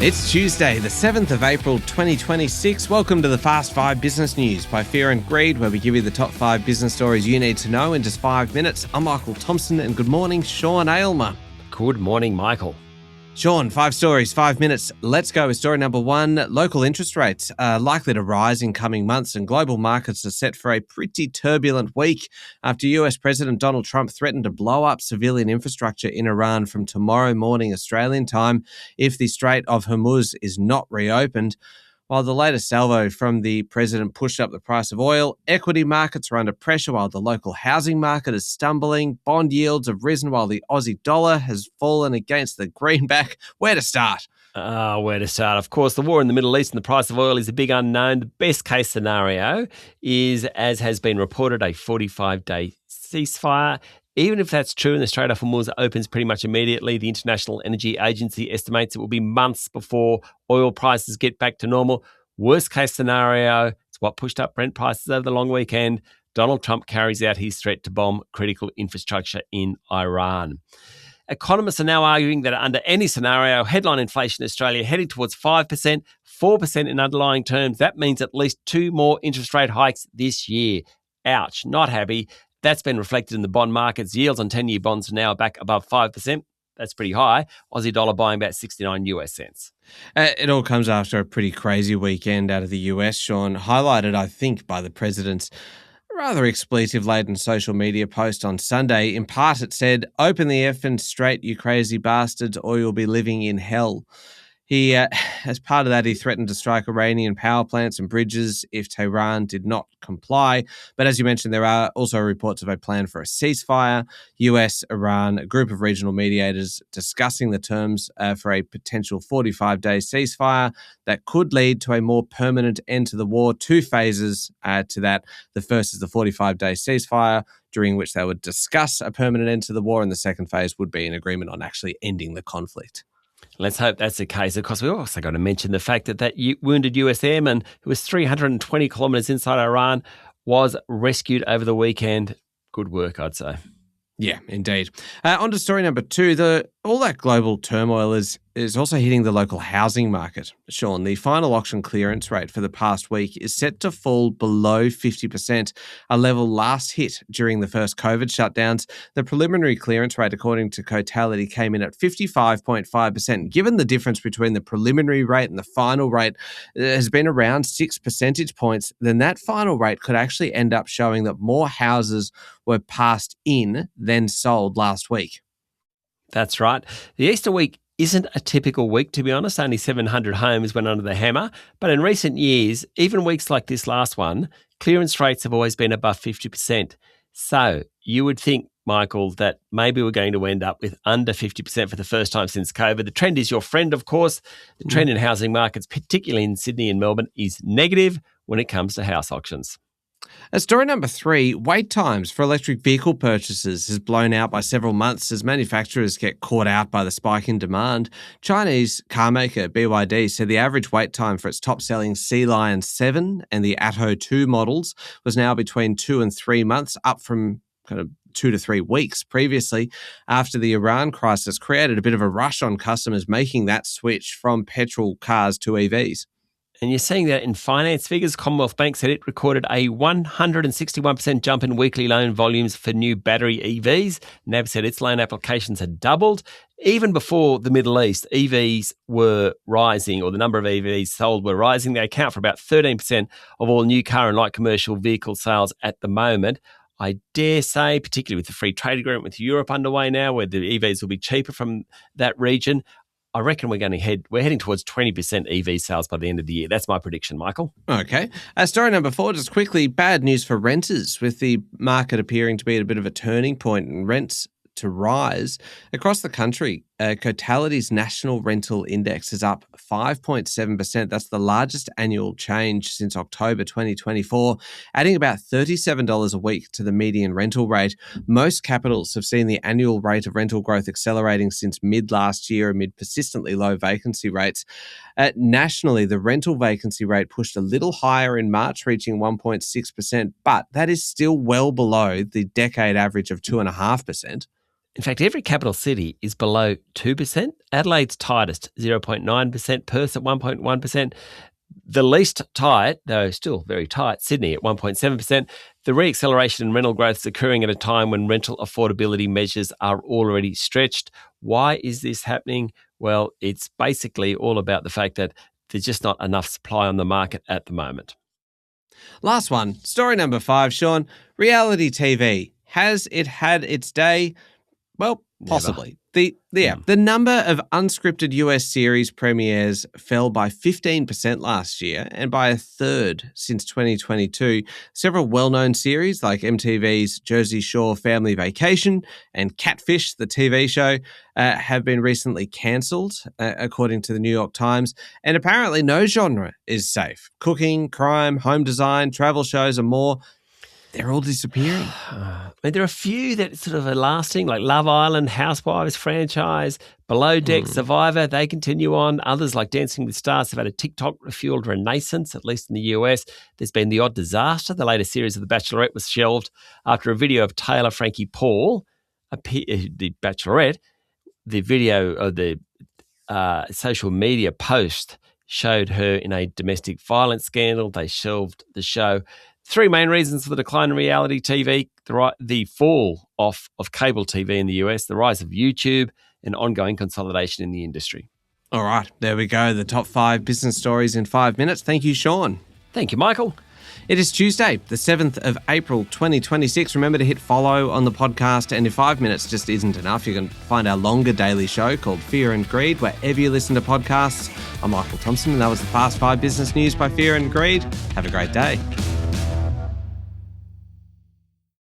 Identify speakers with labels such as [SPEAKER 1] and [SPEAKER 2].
[SPEAKER 1] It's Tuesday, the 7th of April 2026. Welcome to the Fast 5 Business News by Fear and Greed, where we give you the top 5 business stories you need to know in just 5 minutes. I'm Michael Thompson, and good morning, Sean Aylmer.
[SPEAKER 2] Good morning, Michael.
[SPEAKER 1] Sean, 5 stories, 5 minutes. Let's go with story number 1. Local interest rates are likely to rise in coming months, and global markets are set for a pretty turbulent week after US President Donald Trump threatened to blow up civilian infrastructure in Iran from tomorrow morning Australian time if the Strait of Hormuz is not reopened. While the latest salvo from the president pushed up the price of oil, equity markets are under pressure while the local housing market is stumbling. Bond yields have risen while the Aussie dollar has fallen against the greenback. Where to start?
[SPEAKER 2] Where to start? Of course, the war in the Middle East and the price of oil is a big unknown. The best case scenario is, as has been reported, a 45-day ceasefire. Even if that's true and the Strait of Hormuz opens pretty much immediately, the International Energy Agency estimates it will be months before oil prices get back to normal. Worst case scenario, it's what pushed up Brent prices over the long weekend. Donald Trump carries out his threat to bomb critical infrastructure in Iran. Economists are now arguing that under any scenario, headline inflation in Australia heading towards 5%, 4% in underlying terms. That means at least 2 more interest rate hikes this year. Ouch, not happy. That's been reflected in the bond markets. Yields on 10-year bonds are now back above 5%. That's pretty high. Aussie dollar buying about 69 US cents.
[SPEAKER 1] It all comes after a pretty crazy weekend out of the US, Sean, highlighted, I think, by the president's rather expletive-laden social media post on Sunday. In part, it said, "Open the effing strait, you crazy bastards, or you'll be living in hell." He, as part of that, he threatened to strike Iranian power plants and bridges if Tehran did not comply. But as you mentioned, there are also reports of a plan for a ceasefire. US, Iran, a group of regional mediators discussing the terms for a potential 45-day ceasefire that could lead to a more permanent end to the war. 2 phases to that. The first is the 45-day ceasefire, during which they would discuss a permanent end to the war, and the second phase would be an agreement on actually ending the conflict.
[SPEAKER 2] Let's hope that's the case. Of course, we've also got to mention the fact that wounded US airman, who was 320 kilometres inside Iran, was rescued over the weekend. Good work, I'd say.
[SPEAKER 1] Yeah, indeed. On to story number 2. All that global turmoil is also hitting the local housing market. Sean, the final auction clearance rate for the past week is set to fall below 50%, a level last hit during the first COVID shutdowns. The preliminary clearance rate, according to Cotality, came in at 55.5%. Given the difference between the preliminary rate and the final rate has been around 6 percentage points, then that final rate could actually end up showing that more houses were passed in than sold last week.
[SPEAKER 2] That's right. The Easter week isn't a typical week, to be honest. Only 700 homes went under the hammer. But in recent years, even weeks like this last one, clearance rates have always been above 50%. So you would think, Michael, that maybe we're going to end up with under 50% for the first time since COVID. The trend is your friend, of course. The trend in housing markets, particularly in Sydney and Melbourne, is negative when it comes to house auctions.
[SPEAKER 1] Story number 3, wait times for electric vehicle purchases has blown out by several months as manufacturers get caught out by the spike in demand. Chinese carmaker BYD said the average wait time for its top-selling Sea Lion 7 and the Atto 2 models was now between 2 and 3 months, up from kind of 2 to 3 weeks previously, after the Iran crisis created a bit of a rush on customers making that switch from petrol cars to EVs.
[SPEAKER 2] And you're seeing that in finance figures. Commonwealth Bank said it recorded a 161% jump in weekly loan volumes for new battery EVs. NAB said its loan applications had doubled. Even before the Middle East, EVs were rising, or the number of EVs sold were rising. They account for about 13% of all new car and light commercial vehicle sales at the moment. I dare say, particularly with the free trade agreement with Europe underway now, where the EVs will be cheaper from that region, I reckon we're heading towards 20% EV sales by the end of the year. That's my prediction, Michael.
[SPEAKER 1] Okay. Story number 4, just quickly, bad news for renters, with the market appearing to be at a bit of a turning point and rents to rise. Across the country, Cotality's National Rental Index is up 5.7%. That's the largest annual change since October 2024, adding about $37 a week to the median rental rate. Most capitals have seen the annual rate of rental growth accelerating since mid-last year amid persistently low vacancy rates. Nationally, the rental vacancy rate pushed a little higher in March, reaching 1.6%, but that is still well below the decade average of 2.5%.
[SPEAKER 2] In fact, every capital city is below 2%. Adelaide's tightest, 0.9%. Perth at 1.1%. The least tight, though still very tight, Sydney at 1.7%. The reacceleration in rental growth is occurring at a time when rental affordability measures are already stretched. Why is this happening? Well, it's basically all about the fact that there's just not enough supply on the market at the moment.
[SPEAKER 1] Last one, story number 5, Sean. Reality TV. Has it had its day? Well, possibly. The number of unscripted US series premieres fell by 15% last year and by a third since 2022. Several well-known series like MTV's Jersey Shore Family Vacation and Catfish, the TV show, have been recently cancelled, according to the New York Times. And apparently no genre is safe. Cooking, crime, home design, travel shows and more, they're all disappearing.
[SPEAKER 2] I mean, there are a few that sort of are lasting, like Love Island, Housewives franchise, Below Deck, Survivor, they continue on. Others like Dancing with Stars have had a TikTok-fueled renaissance, at least in the US. There's been The Odd Disaster. The latest series of The Bachelorette was shelved after a video of Taylor Frankie Paul, the Bachelorette. The video of the social media post showed her in a domestic violence scandal. They shelved the show. 3 main reasons for the decline in reality TV: the fall off of cable TV in the US, the rise of YouTube, and ongoing consolidation in the industry.
[SPEAKER 1] All right, there we go. The top 5 business stories in 5 minutes. Thank you, Sean.
[SPEAKER 2] Thank you, Michael.
[SPEAKER 1] It is Tuesday, the 7th of April, 2026. Remember to hit follow on the podcast, and if 5 minutes just isn't enough, you can find our longer daily show called Fear and Greed wherever you listen to podcasts. I'm Michael Thompson, and that was the Fast 5 Business News by Fear and Greed. Have a great day.